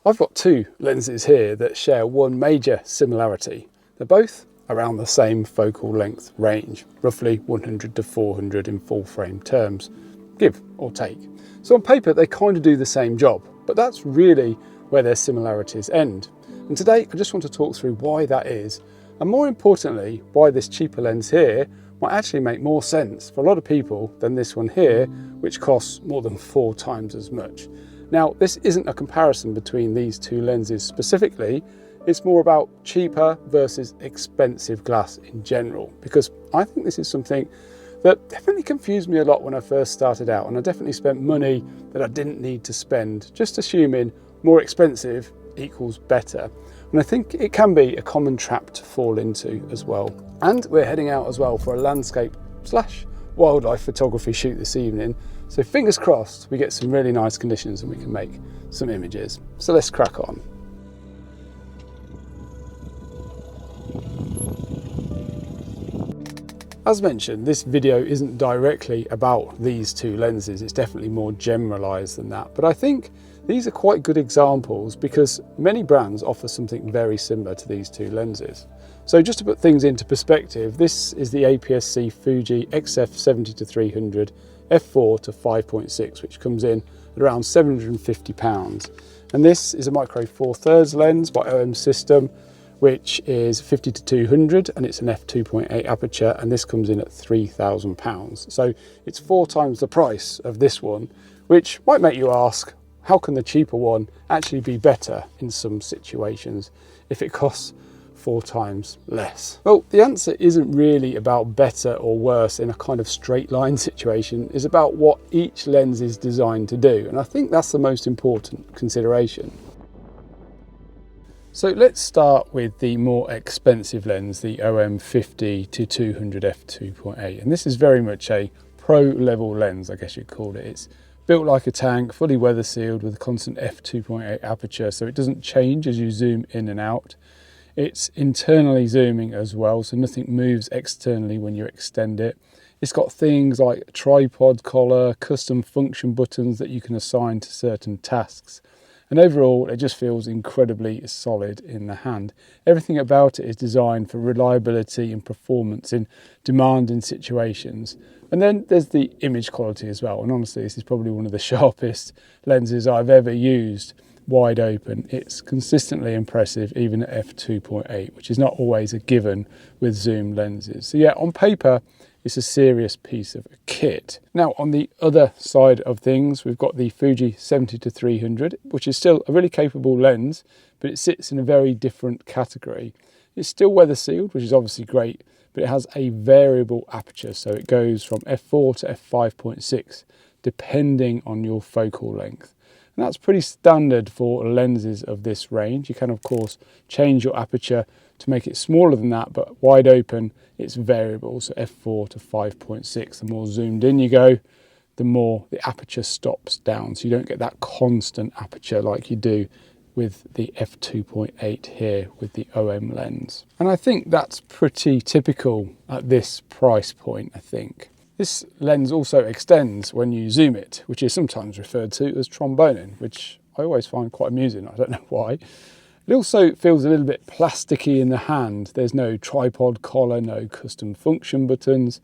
I've got two lenses here that share one major similarity. They're both around the same focal length range, roughly 100 to 400 in full frame terms, give or take. So on paper they kind of do the same job, but that's really where their similarities end. And today I just want to talk through why that is, and more importantly why this cheaper lens here might actually make more sense for a lot of people than this one here, which costs more than 4 times as much. Now, this isn't a comparison between these two lenses specifically, it's more about cheaper versus expensive glass in general, because I think this is something that definitely confused me a lot when I first started out, and I definitely spent money that I didn't need to spend, just assuming more expensive equals better. And I think it can be a common trap to fall into as well. And we're heading out as well for a landscape / wildlife photography shoot this evening. So fingers crossed we get some really nice conditions and we can make some images. So let's crack on. As mentioned, this video isn't directly about these two lenses. It's definitely more generalized than that. But I think these are quite good examples because many brands offer something very similar to these two lenses. So just to put things into perspective, this is the APS-C Fuji XF70-300 f4 to 5.6, which comes in at around £750. And this is a micro four thirds lens by OM System, which is 50 to 200, and it's an f2.8 aperture, and this comes in at £3,000. So it's 4 times the price of this one, which might make you ask, how can the cheaper one actually be better in some situations if it costs 4 times less? Well, the answer isn't really about better or worse in a kind of straight line situation. It's about what each lens is designed to do, and I think that's the most important consideration. So let's start with the more expensive lens, the OM 50 to 200 f2.8, and this is very much a pro level lens, I guess you'd call it. It's built like a tank, fully weather sealed with a constant f2.8 aperture, so it doesn't change as you zoom in and out. It's internally zooming as well, so nothing moves externally when you extend it. It's got things like tripod collar, custom function buttons that you can assign to certain tasks. And overall, it just feels incredibly solid in the hand. Everything about it is designed for reliability and performance in demanding situations. And then there's the image quality as well. And honestly, this is probably one of the sharpest lenses I've ever used. Wide open, it's consistently impressive even at f2.8, which is not always a given with zoom lenses. So yeah, on paper it's a serious piece of kit. Now on the other side of things, we've got the Fuji 70-300, which is still a really capable lens, but it sits in a very different category. It's still weather sealed, which is obviously great, but it has a variable aperture, so it goes from f4 to f5.6 depending on your focal length. And that's pretty standard for lenses of this range. You can of course change your aperture to make it smaller than that, but wide open it's variable, so f4 to 5.6. The more zoomed in you go, the more the aperture stops down, so you don't get that constant aperture like you do with the f2.8 here with the OM lens. And I think that's pretty typical at this price point, I think. This lens also extends when you zoom it, which is sometimes referred to as tromboning, which I always find quite amusing. I don't know why. It also feels a little bit plasticky in the hand. There's no tripod collar, no custom function buttons,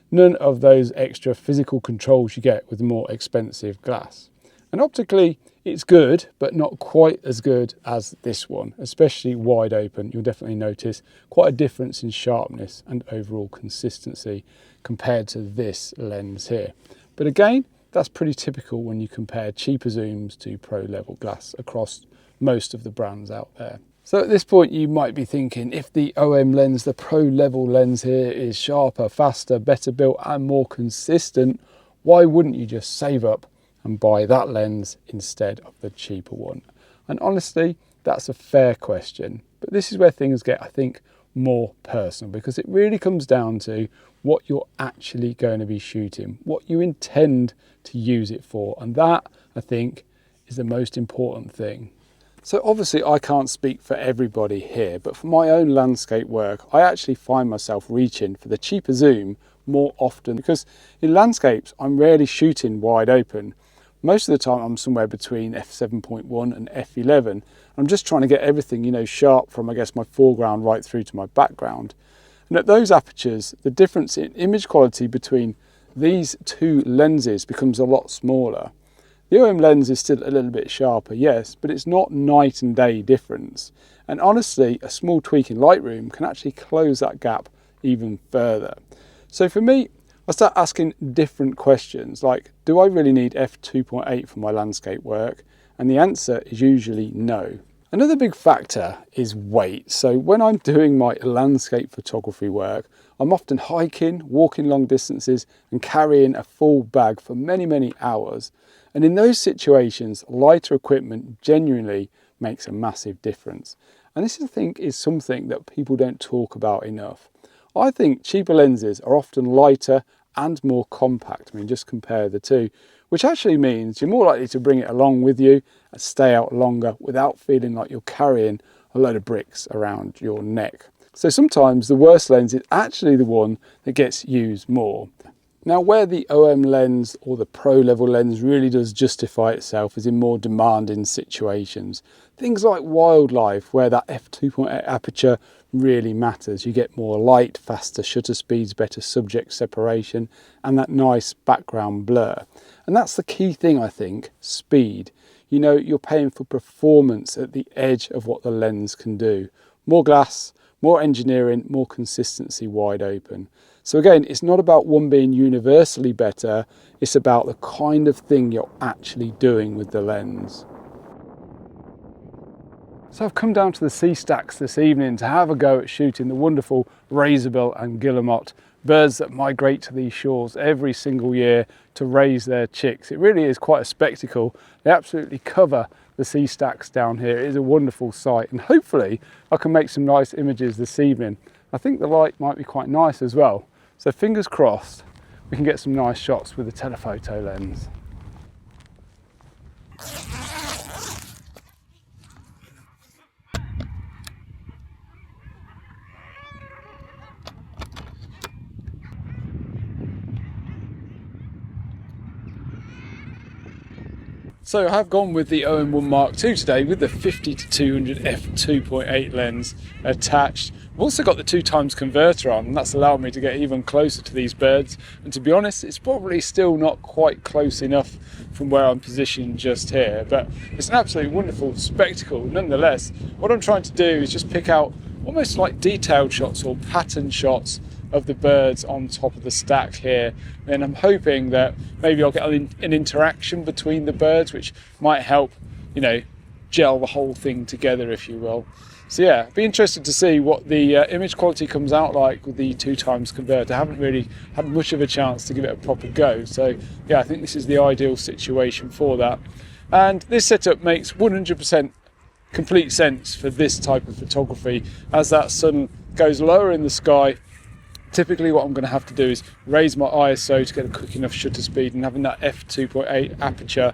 none of those extra physical controls you get with more expensive glass. And optically, it's good, but not quite as good as this one, especially wide open. You'll definitely notice quite a difference in sharpness and overall consistency compared to this lens here. But again, that's pretty typical when you compare cheaper zooms to pro level glass across most of the brands out there. So at this point you might be thinking, if the OM lens, the pro level lens here, is sharper, faster, better built and more consistent, why wouldn't you just save up and buy that lens instead of the cheaper one? And honestly, that's a fair question, but this is where things get, I think, more personal, because it really comes down to what you're actually going to be shooting, what you intend to use it for, and that, I think, is the most important thing. So obviously I can't speak for everybody here, but for my own landscape work, I actually find myself reaching for the cheaper zoom more often, because in landscapes I'm rarely shooting wide open, Most of the time I'm somewhere between f7.1 and f11. I'm just trying to get everything, you know, sharp from, I guess, my foreground right through to my background. And at those apertures, the difference in image quality between these two lenses becomes a lot smaller. The OM lens is still a little bit sharper, yes, but it's not night and day difference. And honestly, a small tweak in Lightroom can actually close that gap even further. So for me, I start asking different questions like, do I really need f2.8 for my landscape work? And the answer is usually no. Another big factor is weight. So when I'm doing my landscape photography work, I'm often hiking, walking long distances and carrying a full bag for many, many hours. And in those situations, lighter equipment genuinely makes a massive difference. And this, I think, is something that people don't talk about enough. I think cheaper lenses are often lighter and more compact. I mean, just compare the two, which actually means you're more likely to bring it along with you and stay out longer without feeling like you're carrying a load of bricks around your neck. So sometimes the worst lens is actually the one that gets used more. Now, where the OM lens or the pro level lens really does justify itself is in more demanding situations. Things like wildlife, where that f2.8 aperture really matters. You get more light, faster shutter speeds, better subject separation, and that nice background blur. And that's the key thing, I think, speed. You know, you're paying for performance at the edge of what the lens can do. More glass, more engineering, more consistency wide open. So again, it's not about one being universally better, it's about the kind of thing you're actually doing with the lens. So I've come down to the sea stacks this evening to have a go at shooting the wonderful razorbill and guillemot, birds that migrate to these shores every single year to raise their chicks. It really is quite a spectacle. They absolutely cover the sea stacks down here. It is a wonderful sight, and hopefully I can make some nice images this evening. I think the light might be quite nice as well. So fingers crossed we can get some nice shots with the telephoto lens. So I have gone with the OM1 Mark II today with the 50-200 f2.8 lens attached. I've also got the 2x converter on, and that's allowed me to get even closer to these birds. And to be honest, it's probably still not quite close enough from where I'm positioned just here, but it's an absolutely wonderful spectacle. Nonetheless, what I'm trying to do is just pick out almost like detailed shots or pattern shots of the birds on top of the stack here, and I'm hoping that maybe I'll get an interaction between the birds, which might help, you know, gel the whole thing together, if you will. So yeah, be interested to see what the image quality comes out like with the 2x converter. I haven't really had much of a chance to give it a proper go, so yeah, I think this is the ideal situation for that. And this setup makes 100% complete sense for this type of photography. As that sun goes lower in the sky, typically what I'm going to have to do is raise my ISO to get a quick enough shutter speed, and having that f2.8 aperture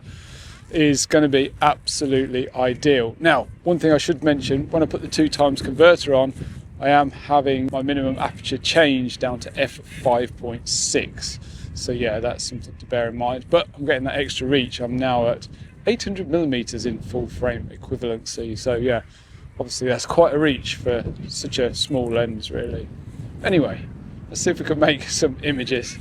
is going to be absolutely ideal. Now, one thing I should mention, when I put the 2x converter on, I am having my minimum aperture changed down to f5.6. So yeah, that's something to bear in mind, but I'm getting that extra reach. I'm now at 800mm in full frame equivalency. So yeah, obviously that's quite a reach for such a small lens really. Anyway, let's see if we can make some images.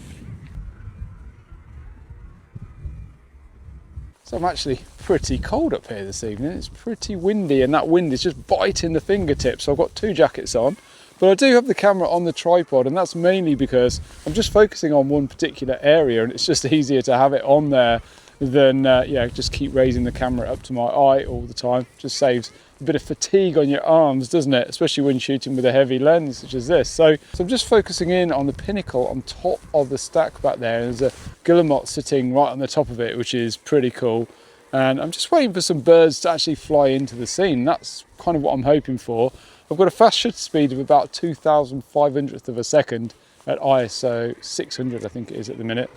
So I'm actually pretty cold up here this evening. It's pretty windy, and that wind is just biting the fingertips. So I've got two jackets on, but I do have the camera on the tripod, and that's mainly because I'm just focusing on one particular area, and it's just easier to have it on there than yeah, just keep raising the camera up to my eye all the time. Just saves a bit of fatigue on your arms, doesn't it? Especially when shooting with a heavy lens such as this. So I'm just focusing in on the pinnacle on top of the stack back there. There's a guillemot sitting right on the top of it, which is pretty cool. And I'm just waiting for some birds to actually fly into the scene. That's kind of what I'm hoping for. I've got a fast shutter speed of about 2,500th of a second at ISO 600, I think it is at the minute.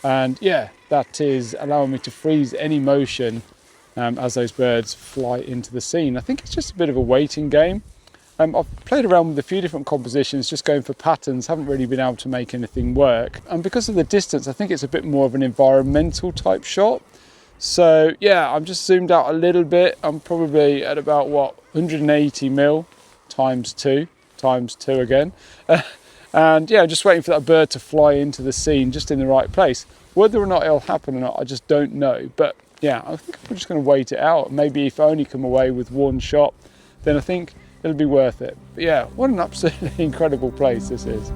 And yeah, that is allowing me to freeze any motion as those birds fly into the scene. I think it's just a bit of a waiting game. I've played around with a few different compositions, just going for patterns, haven't really been able to make anything work. And because of the distance, I think it's a bit more of an environmental type shot. So yeah, I'm just zoomed out a little bit. I'm probably at about what, 180 mil times two again. And yeah, I'm just waiting for that bird to fly into the scene just in the right place. Whether or not it'll happen or not, I just don't know. But yeah, I think I'm just going to wait it out. Maybe if I only come away with one shot, then I think it'll be worth it. But yeah, what an absolutely incredible place this is.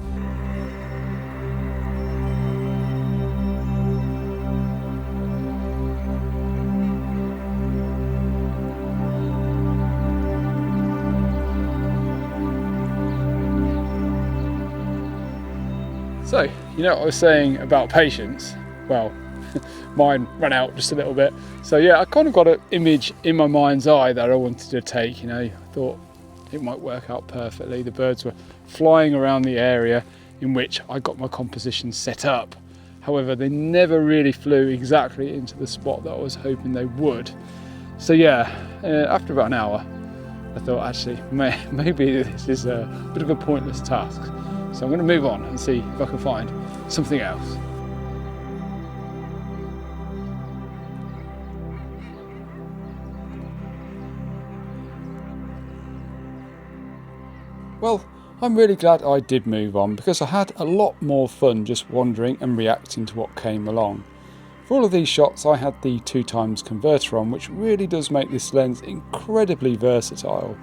So, you know what I was saying about patience? Well, mine ran out just a little bit. So yeah, I kind of got an image in my mind's eye that I wanted to take, you know. I thought it might work out perfectly. The birds were flying around the area in which I got my composition set up. However, they never really flew exactly into the spot that I was hoping they would. So yeah, after about an hour, I thought actually maybe this is a bit of a pointless task. So I'm going to move on and see if I can find something else. Well, I'm really glad I did move on because I had a lot more fun just wandering and reacting to what came along. For all of these shots I had the 2x converter on, which really does make this lens incredibly versatile.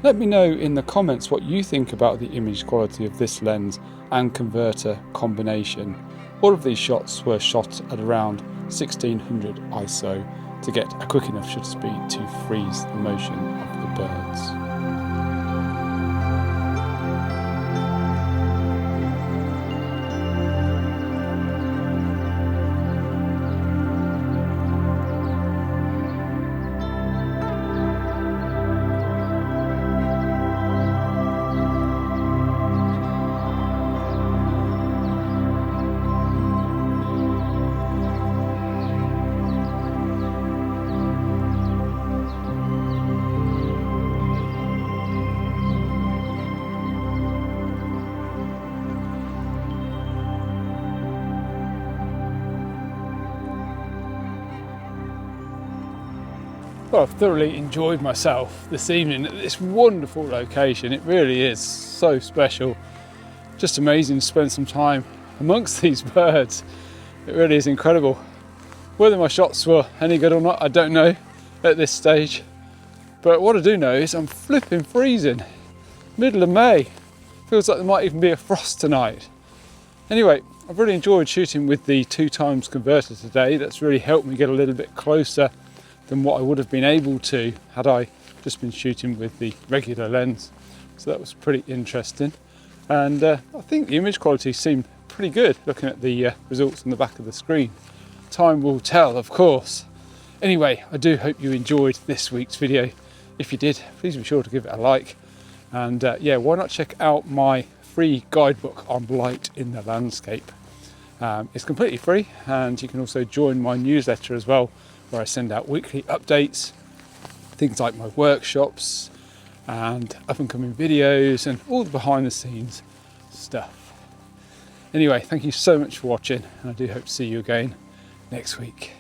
Let me know in the comments what you think about the image quality of this lens and converter combination. All of these shots were shot at around 1600 ISO to get a quick enough shutter speed to freeze the motion of the birds. Well, I've thoroughly enjoyed myself this evening at this wonderful location. It really is so special. Just amazing to spend some time amongst these birds. It really is incredible. Whether my shots were any good or not, I don't know at this stage. But what I do know is I'm flipping freezing. Middle of May. Feels like there might even be a frost tonight. Anyway, I've really enjoyed shooting with the 2x converter today. That's really helped me get a little bit closer than what I would have been able to had I just been shooting with the regular lens. So that was pretty interesting. And I think the image quality seemed pretty good looking at the results on the back of the screen. Time will tell, of course. Anyway, I do hope you enjoyed this week's video. If you did, please be sure to give it a like. And yeah, why not check out my free guidebook on light in the landscape. It's completely free, and you can also join my newsletter as well, where I send out weekly updates, things like my workshops and up and coming videos and all the behind the scenes stuff. Anyway, thank you so much for watching, and I do hope to see you again next week.